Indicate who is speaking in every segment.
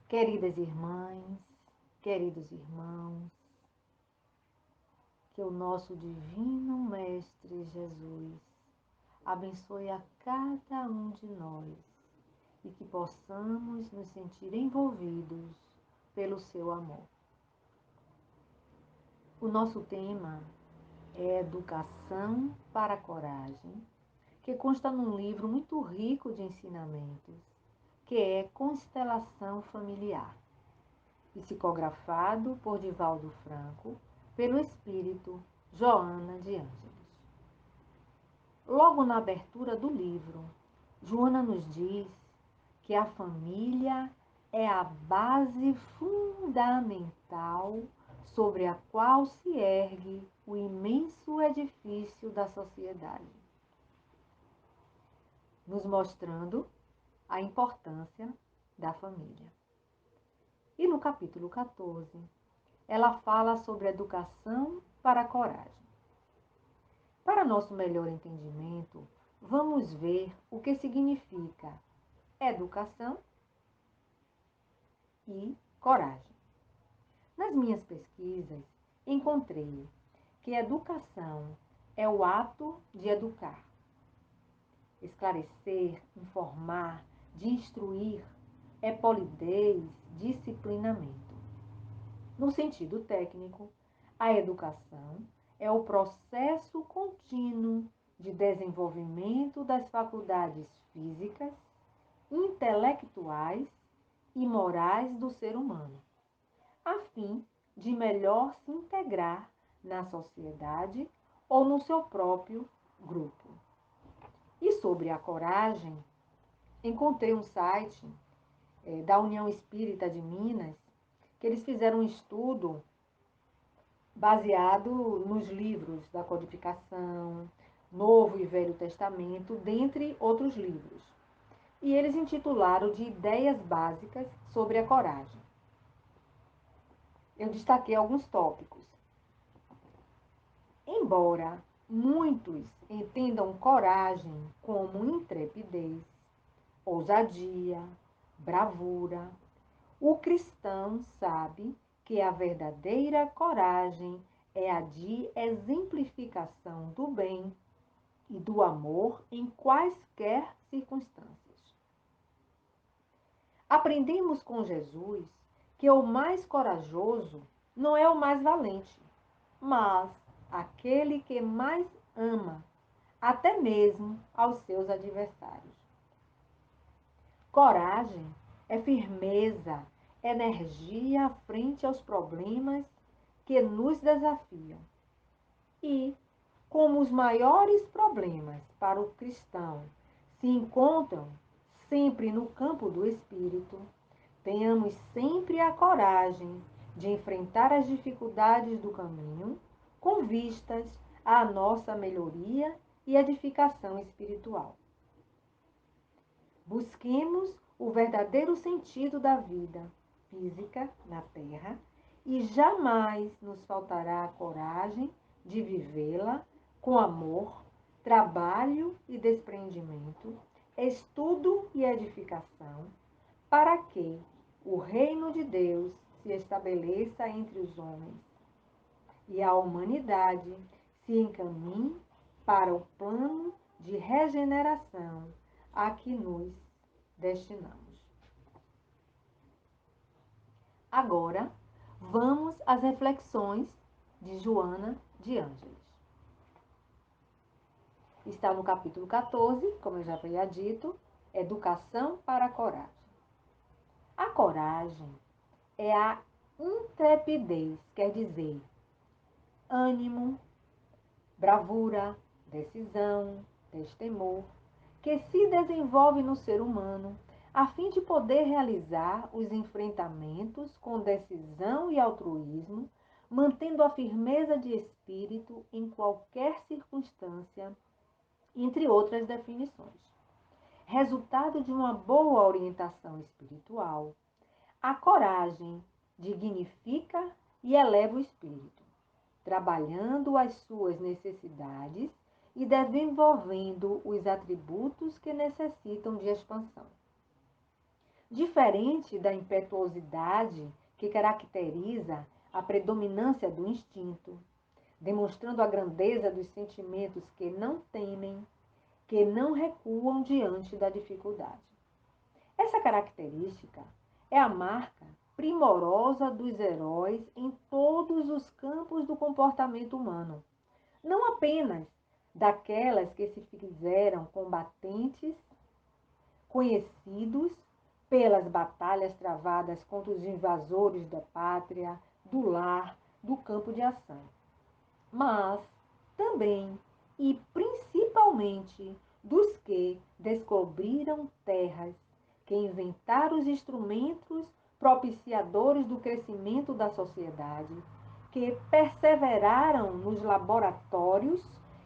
Speaker 1: Queridas irmãs, queridos irmãos, que o nosso divino Mestre Jesus abençoe a cada um de nós e que possamos nos sentir envolvidos pelo seu amor. O nosso tema é Educação para a Coragem, que consta num livro muito rico de ensinamentos, que é Constelação Familiar, psicografado por Divaldo Franco, pelo espírito Joana de Ângeles. Logo na abertura do livro, Joana nos diz que a família é a base fundamental sobre a qual se ergue o imenso edifício da sociedade, nos mostrando a importância da família. E no capítulo 14, ela fala sobre educação para a coragem. Para nosso melhor entendimento, vamos ver o que significa educação e coragem. Nas minhas pesquisas, encontrei que educação é o ato de educar, esclarecer, informar, de instruir, é polidez, disciplinamento. No sentido técnico, a educação é o processo contínuo de desenvolvimento das faculdades físicas, intelectuais e morais do ser humano, a fim de melhor se integrar na sociedade ou no seu próprio grupo. E sobre a coragem, encontrei um site da União Espírita de Minas, que eles fizeram um estudo baseado nos livros da Codificação, Novo e Velho Testamento, dentre outros livros. E eles intitularam de Ideias Básicas sobre a Coragem. Eu destaquei alguns tópicos. Embora muitos entendam coragem como intrepidez, ousadia, bravura, o cristão sabe que a verdadeira coragem é a de exemplificação do bem e do amor em quaisquer circunstâncias. Aprendemos com Jesus que o mais corajoso não é o mais valente, mas aquele que mais ama, até mesmo aos seus adversários. Coragem é firmeza, energia frente aos problemas que nos desafiam. E, como os maiores problemas para o cristão se encontram sempre no campo do espírito, tenhamos sempre a coragem de enfrentar as dificuldades do caminho com vistas à nossa melhoria e edificação espiritual. Busquemos o verdadeiro sentido da vida física na Terra e jamais nos faltará a coragem de vivê-la com amor, trabalho e desprendimento, estudo e edificação, para que o reino de Deus se estabeleça entre os homens e a humanidade se encaminhe para o plano de regeneração a que nos destinamos. Agora, vamos às reflexões de Joana de Ângeles. Está no capítulo 14, como eu já havia dito, Educação para a Coragem. A coragem é a intrepidez, quer dizer, ânimo, bravura, decisão, destemor, que se desenvolve no ser humano a fim de poder realizar os enfrentamentos com decisão e altruísmo, mantendo a firmeza de espírito em qualquer circunstância, entre outras definições. Resultado de uma boa orientação espiritual, a coragem dignifica e eleva o espírito, trabalhando as suas necessidades e desenvolvendo os atributos que necessitam de expansão. Diferente da impetuosidade que caracteriza a predominância do instinto, demonstrando a grandeza dos sentimentos que não temem, que não recuam diante da dificuldade. Essa característica é a marca primorosa dos heróis em todos os campos do comportamento humano, não apenas daquelas que se fizeram combatentes, conhecidos pelas batalhas travadas contra os invasores da pátria, do lar, do campo de ação, mas também e principalmente dos que descobriram terras, que inventaram os instrumentos propiciadores do crescimento da sociedade, que perseveraram nos laboratórios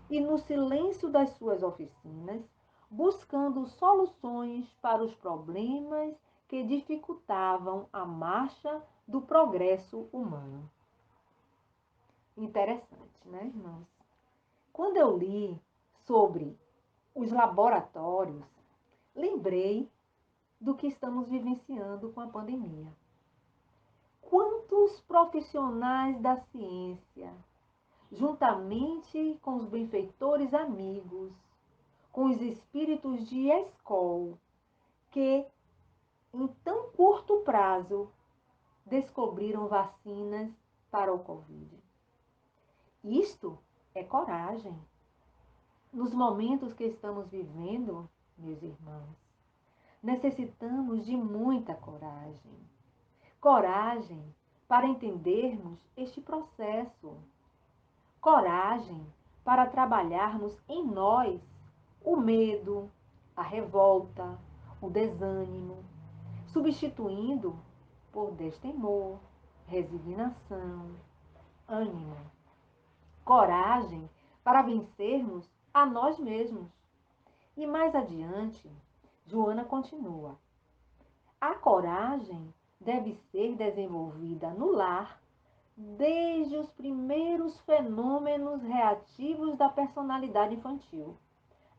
Speaker 1: e no silêncio das suas oficinas, buscando soluções para os problemas que dificultavam a marcha do progresso humano. Interessante, né, irmãos? Quando eu li sobre os laboratórios, lembrei do que estamos vivenciando com a pandemia. Quantos profissionais da ciência, juntamente com os benfeitores amigos, com os espíritos de escola, que em tão curto prazo descobriram vacinas para o Covid. Isto é coragem. Nos momentos que estamos vivendo, meus irmãos, necessitamos de muita coragem. Coragem para entendermos este processo. Coragem para trabalharmos em nós o medo, a revolta, o desânimo, substituindo por destemor, resignação, ânimo. Coragem para vencermos a nós mesmos. E mais adiante, Joana continua. A coragem deve ser desenvolvida no lar, desde os primeiros fenômenos reativos da personalidade infantil,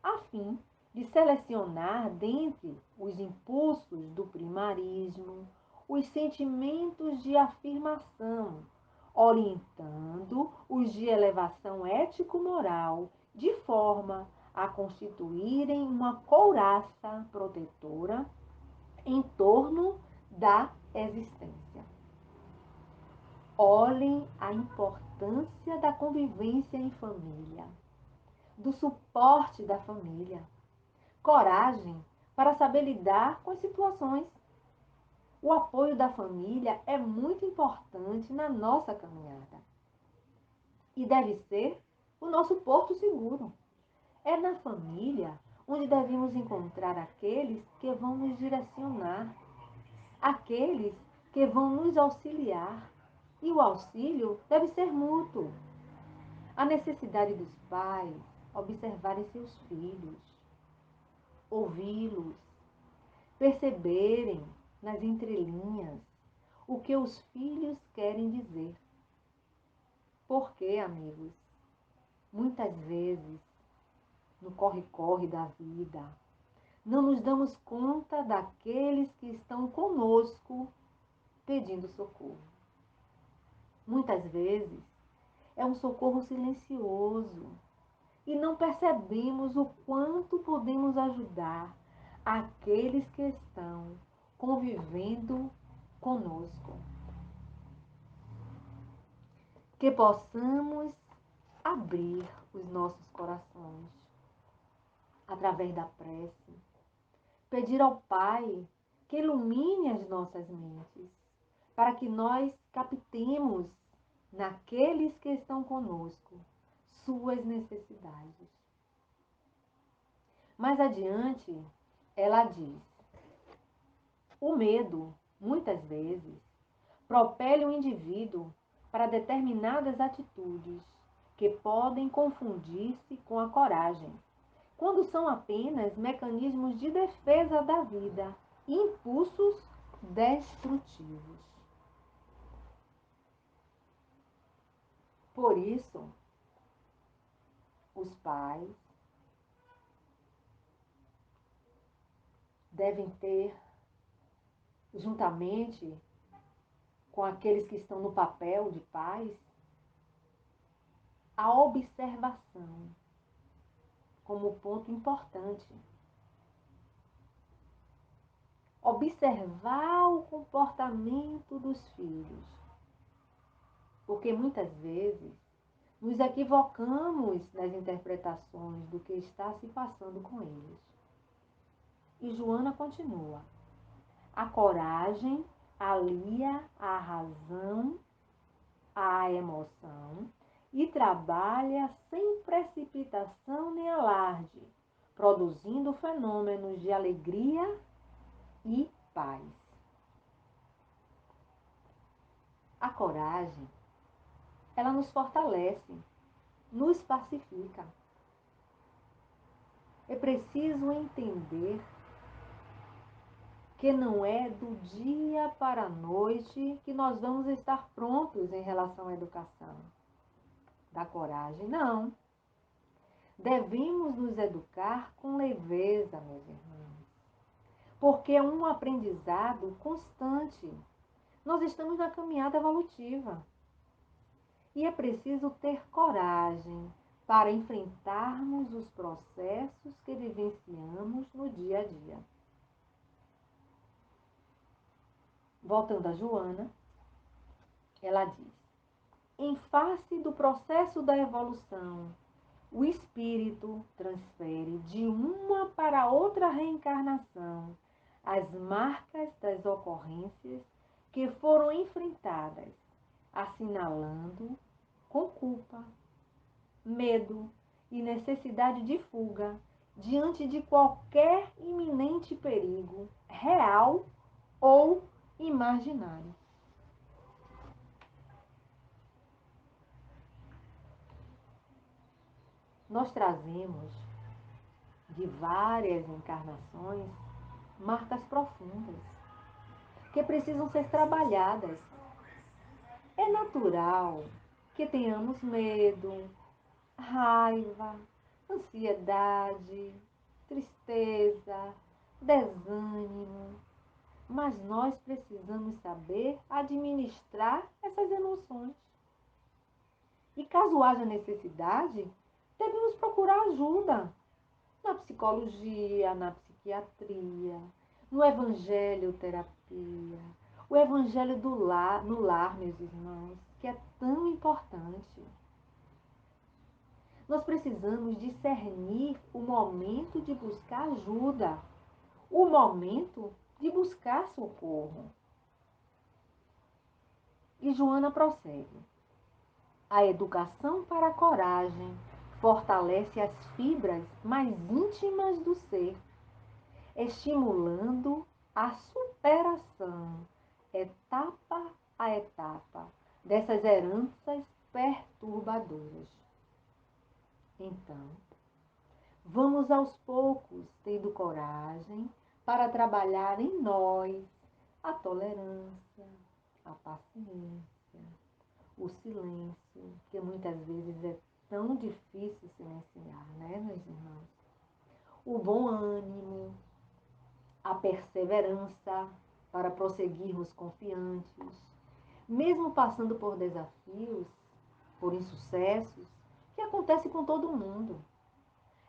Speaker 1: a fim de selecionar dentre os impulsos do primarismo os sentimentos de afirmação, orientando os de elevação ético-moral, de forma a constituírem uma couraça protetora em torno da existência. Olhem a importância da convivência em família, do suporte da família, coragem para saber lidar com as situações. O apoio da família é muito importante na nossa caminhada e deve ser o nosso porto seguro. É na família onde devemos encontrar aqueles que vão nos direcionar, aqueles que vão nos auxiliar. E o auxílio deve ser mútuo. A necessidade dos pais observarem seus filhos, ouvi-los, perceberem nas entrelinhas o que os filhos querem dizer. Porque, amigos, muitas vezes, no corre-corre da vida, não nos damos conta daqueles que estão conosco pedindo socorro. Muitas vezes, é um socorro silencioso e não percebemos o quanto podemos ajudar aqueles que estão convivendo conosco. Que possamos abrir os nossos corações através da prece, pedir ao Pai que ilumine as nossas mentes, para que nós captemos naqueles que estão conosco suas necessidades. Mais adiante, ela diz: o medo, muitas vezes, propele o indivíduo para determinadas atitudes que podem confundir-se com a coragem, quando são apenas mecanismos de defesa da vida e impulsos destrutivos. Por isso, os pais devem ter juntamente com aqueles que estão no papel de pais, a observação como ponto importante. Observar o comportamento dos filhos, porque muitas vezes nos equivocamos nas interpretações do que está se passando com eles. E Joana continua. A coragem alia a razão à emoção e trabalha sem precipitação nem alarde, produzindo fenômenos de alegria e paz. A coragem, ela nos fortalece, nos pacifica. É preciso entender que não é do dia para a noite que nós vamos estar prontos em relação à educação. Da coragem, não. Devemos nos educar com leveza, meus irmãos, porque é um aprendizado constante. Nós estamos na caminhada evolutiva e é preciso ter coragem para enfrentarmos os processos que vivenciamos no dia a dia. Voltando a Joana, ela diz: em face do processo da evolução, o espírito transfere de uma para outra reencarnação as marcas das ocorrências que foram enfrentadas, assinalando com culpa, medo e necessidade de fuga diante de qualquer iminente perigo, real ou imaginário. Nós trazemos de várias encarnações marcas profundas que precisam ser trabalhadas. É natural que tenhamos medo, raiva, ansiedade, tristeza, desânimo, mas nós precisamos saber administrar essas emoções. E caso haja necessidade, devemos procurar ajuda na psicologia, na psiquiatria, no evangelho terapia, o evangelho do lar, no lar, meus irmãos, que é tão importante. Nós precisamos discernir o momento de buscar ajuda, o momento de buscar socorro. E Joana prossegue. A educação para a coragem fortalece as fibras mais íntimas do ser, estimulando a superação, etapa a etapa, dessas heranças perturbadoras. Então, vamos aos poucos tendo coragem para trabalhar em nós a tolerância, a paciência, o silêncio, que muitas vezes é tão difícil silenciar, né, meus irmãos? O bom ânimo, a perseverança para prosseguirmos confiantes, mesmo passando por desafios, por insucessos, que acontece com todo mundo.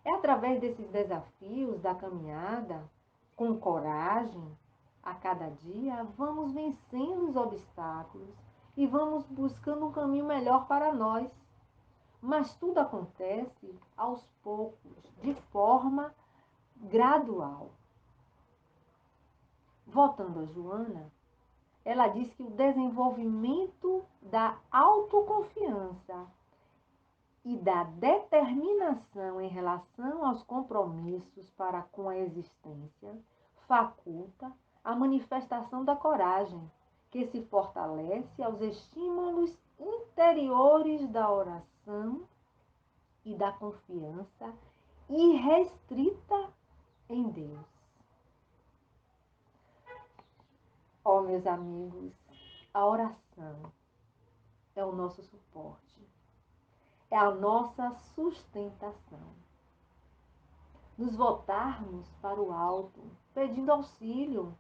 Speaker 1: É através desses desafios da caminhada, com coragem, a cada dia, vamos vencendo os obstáculos e vamos buscando um caminho melhor para nós. Mas tudo acontece aos poucos, de forma gradual. Voltando a Joana, ela diz que o desenvolvimento da autoconfiança e da determinação em relação aos compromissos para com a existência faculta a manifestação da coragem, que se fortalece aos estímulos interiores da oração e da confiança irrestrita em Deus. Ó, meus amigos, a oração é o nosso suporte, é a nossa sustentação. Nos voltarmos para o alto, pedindo auxílio,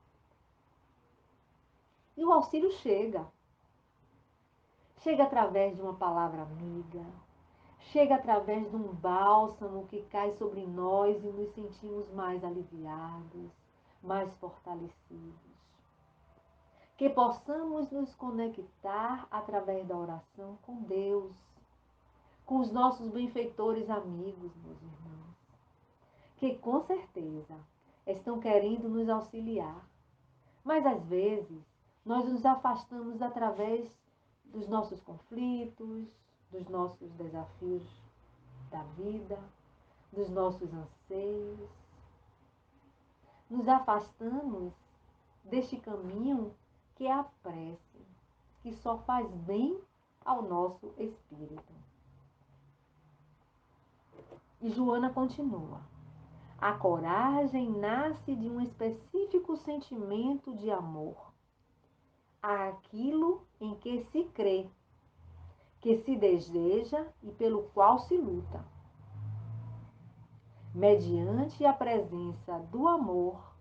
Speaker 1: E o auxílio chega. Chega através de uma palavra amiga, chega através de um bálsamo que cai sobre nós e nos sentimos mais aliviados, mais fortalecidos. Que possamos nos conectar através da oração com Deus, com os nossos benfeitores amigos, meus irmãos, que com certeza estão querendo nos auxiliar. Mas às vezes nós nos afastamos através dos nossos conflitos, dos nossos desafios da vida, dos nossos anseios. Nos afastamos deste caminho que é a prece, que só faz bem ao nosso espírito. E Joana continua. A coragem nasce de um específico sentimento de amor àquilo em que se crê, que se deseja e pelo qual se luta. Mediante a presença do amor,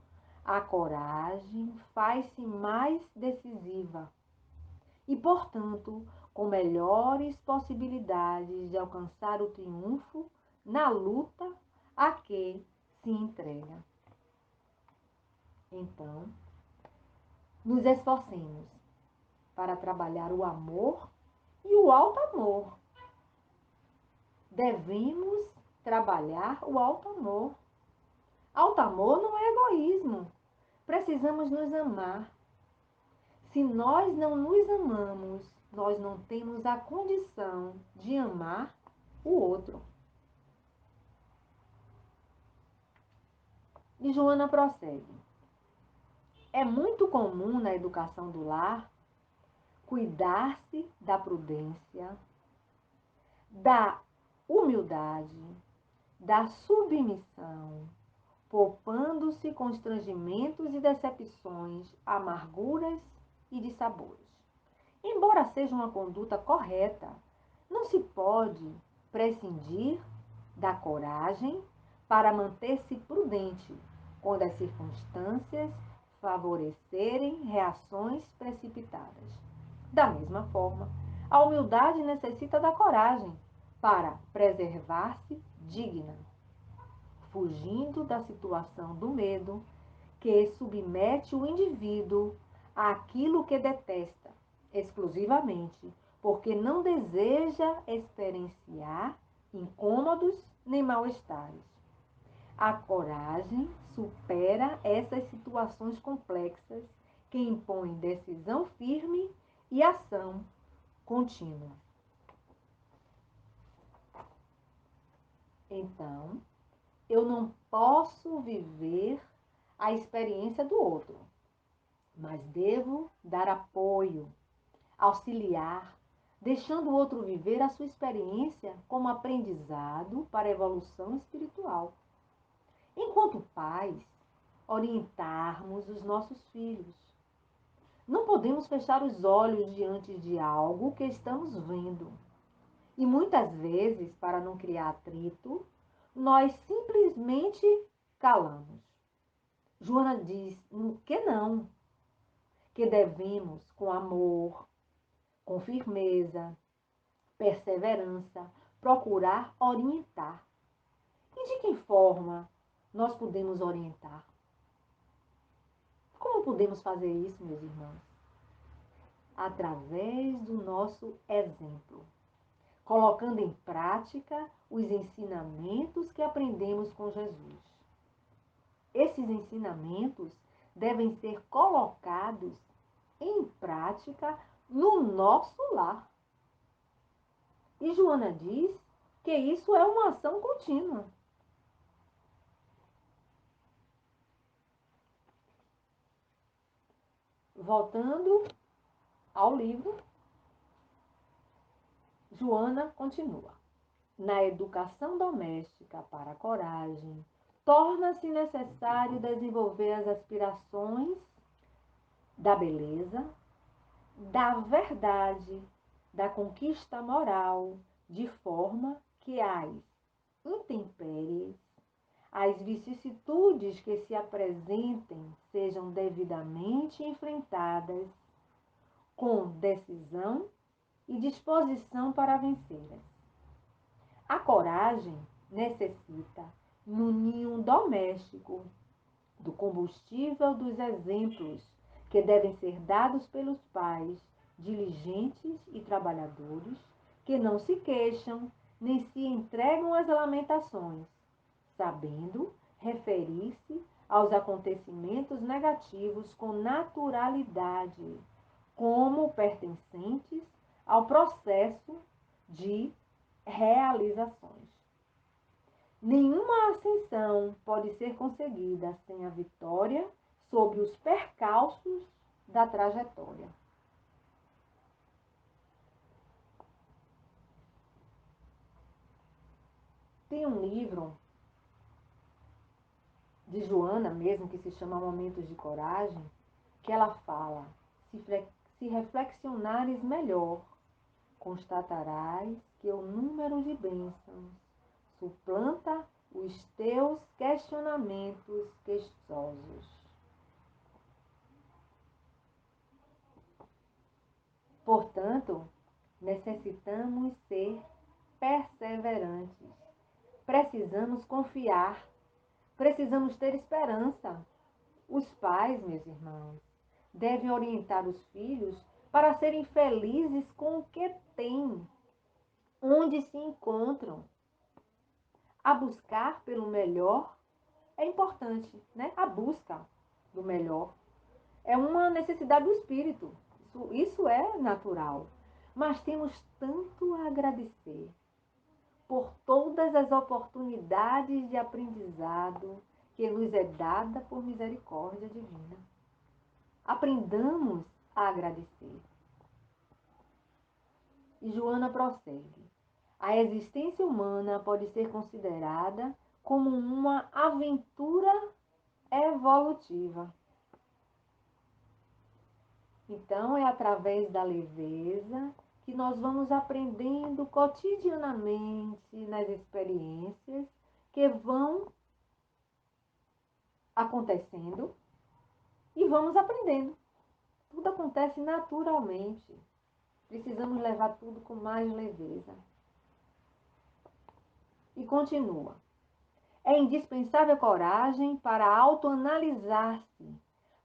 Speaker 1: a coragem faz-se mais decisiva e, portanto, com melhores possibilidades de alcançar o triunfo na luta a que se entrega. Então, nos esforcemos para trabalhar o amor e o alto amor. Devemos trabalhar o alto amor. Alto amor não é egoísmo. Precisamos nos amar. Se nós não nos amamos, nós não temos a condição de amar o outro. E Joana prossegue. É muito comum na educação do lar cuidar-se da prudência, da humildade, da submissão, poupando-se constrangimentos e decepções, amarguras e dissabores. Embora seja uma conduta correta, não se pode prescindir da coragem para manter-se prudente quando as circunstâncias favorecerem reações precipitadas. Da mesma forma, a humildade necessita da coragem para preservar-se digna, fugindo da situação do medo que submete o indivíduo àquilo que detesta, exclusivamente porque não deseja experienciar incômodos nem mal-estares. A coragem supera essas situações complexas que impõem decisão firme e ação contínua. Então, eu não posso viver a experiência do outro, mas devo dar apoio, auxiliar, deixando o outro viver a sua experiência como aprendizado para a evolução espiritual. Enquanto pais, orientarmos os nossos filhos. Não podemos fechar os olhos diante de algo que estamos vendo. E muitas vezes, para não criar atrito, nós simplesmente calamos. Joana diz que não, que devemos, com amor, com firmeza, perseverança, procurar orientar. E de que forma nós podemos orientar? Como podemos fazer isso, meus irmãos? Através do nosso exemplo, colocando em prática os ensinamentos que aprendemos com Jesus. Esses ensinamentos devem ser colocados em prática no nosso lar. E Joana diz que isso é uma ação contínua. Voltando ao livro, Joana continua. Na educação doméstica para a coragem, torna-se necessário desenvolver as aspirações da beleza, da verdade, da conquista moral, de forma que as intempéries, as vicissitudes que se apresentem sejam devidamente enfrentadas com decisão e disposição para vencê-las. A coragem necessita, no ninho doméstico, do combustível dos exemplos que devem ser dados pelos pais, diligentes e trabalhadores, que não se queixam nem se entregam às lamentações, sabendo referir-se aos acontecimentos negativos com naturalidade, como pertencentes ao processo de realizações. Nenhuma ascensão pode ser conseguida sem a vitória sobre os percalços da trajetória. Tem um livro de Joana mesmo, que se chama Momentos de Coragem, que ela fala: se reflexionares melhor, constatarás que o número de bênçãos suplanta os teus questionamentos queixosos. Portanto, necessitamos ser perseverantes. Precisamos confiar. Precisamos ter esperança. Os pais, meus irmãos, devem orientar os filhos para serem felizes com o que têm, onde se encontram. A buscar pelo melhor é importante, né? A busca do melhor é uma necessidade do espírito. Isso é natural. Mas temos tanto a agradecer por todas as oportunidades de aprendizado que nos é dada por misericórdia divina. Aprendamos a agradecer. E Joana prossegue: a existência humana pode ser considerada como uma aventura evolutiva. Então, é através da leveza que nós vamos aprendendo cotidianamente nas experiências que vão acontecendo e vamos aprendendo. Tudo acontece naturalmente. Precisamos levar tudo com mais leveza. E continua: é indispensável coragem para autoanalisar-se,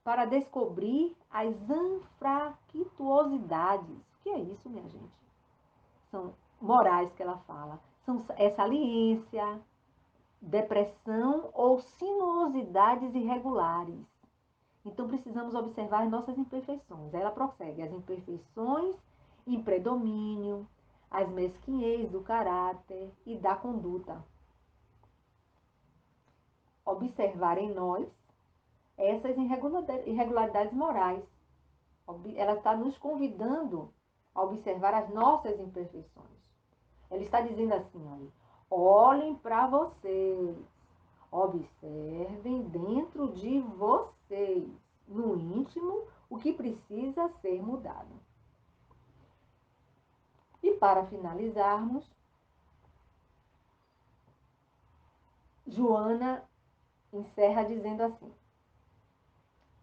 Speaker 1: para descobrir as anfractuosidades. O que é isso, minha gente? São morais que ela fala. É saliência, depressão ou sinuosidades irregulares. Então, precisamos observar as nossas imperfeições. Ela prossegue: as imperfeições em predomínio, as mesquinhez do caráter e da conduta. Observar em nós essas irregularidades morais. Ela está nos convidando a observar as nossas imperfeições. Ela está dizendo assim: olhem para vocês, observem dentro de vocês, no íntimo, o que precisa ser mudado. E para finalizarmos, Joana encerra dizendo assim: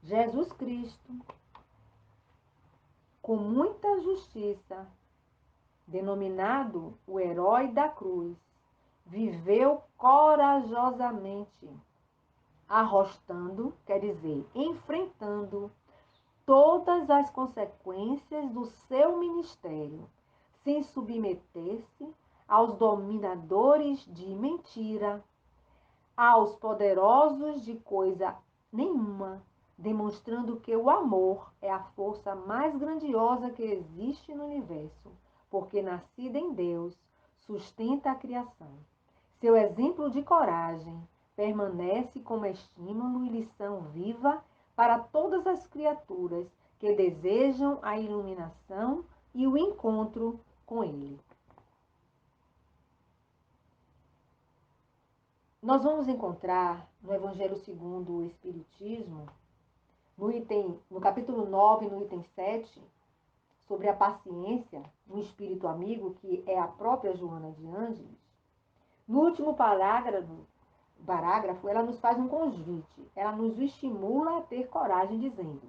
Speaker 1: Jesus Cristo, com muita justiça, denominado o herói da cruz, viveu corajosamente, arrostando, quer dizer, enfrentando todas as consequências do seu ministério, sem submeter-se aos dominadores de mentira, aos poderosos de coisa nenhuma, demonstrando que o amor é a força mais grandiosa que existe no universo, porque nascida em Deus, sustenta a criação. Seu exemplo de coragem permanece como estímulo e lição viva para todas as criaturas que desejam a iluminação e o encontro com Ele. Nós vamos encontrar no Evangelho segundo o Espiritismo, no capítulo 9, no item 7, sobre a paciência, um espírito amigo, que é a própria Joana de Ângeles. No último parágrafo, ela nos faz um convite, ela nos estimula a ter coragem, dizendo: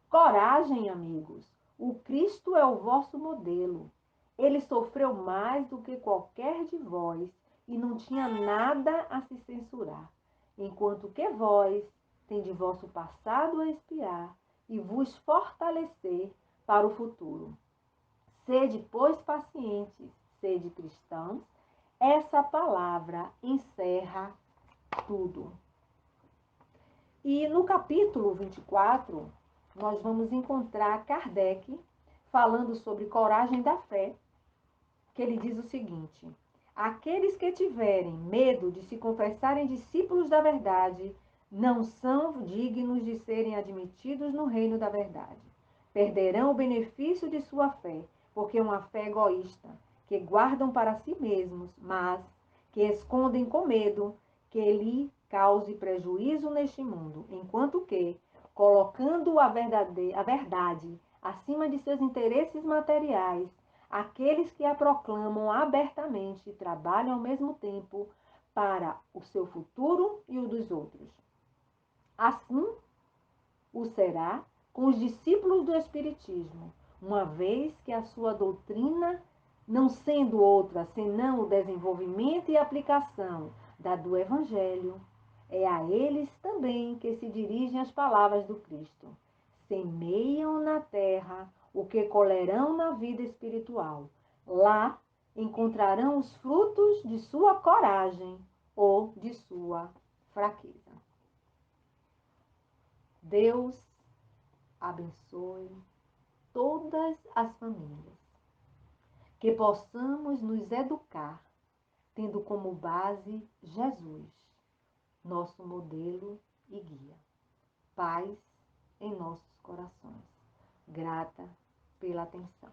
Speaker 1: coragem, amigos, O Cristo é o vosso modelo. Ele sofreu mais do que qualquer de vós e não tinha nada a se censurar, enquanto que vós tendes vosso passado a espiar e vos fortalecer para o futuro. Sede, pois, pacientes, sede cristãos. Essa palavra encerra tudo. E no capítulo 24, nós vamos encontrar Kardec falando sobre coragem da fé, que ele diz o seguinte: aqueles que tiverem medo de se confessarem discípulos da verdade não são dignos de serem admitidos no reino da verdade. Perderão o benefício de sua fé, porque é uma fé egoísta, que guardam para si mesmos, mas que escondem com medo que lhe cause prejuízo neste mundo, enquanto que, colocando a verdade acima de seus interesses materiais, aqueles que a proclamam abertamente trabalham ao mesmo tempo para o seu futuro e o dos outros. Assim o será com os discípulos do Espiritismo, uma vez que a sua doutrina, não sendo outra senão o desenvolvimento e aplicação da do Evangelho, é a eles também que se dirigem as palavras do Cristo. Semeiam na terra o que colherão na vida espiritual. Lá encontrarão os frutos de sua coragem ou de sua fraqueza. Deus abençoe todas as famílias. Que possamos nos educar, tendo como base Jesus, nosso modelo e guia. Paz em nossos corações. Grata pela atenção.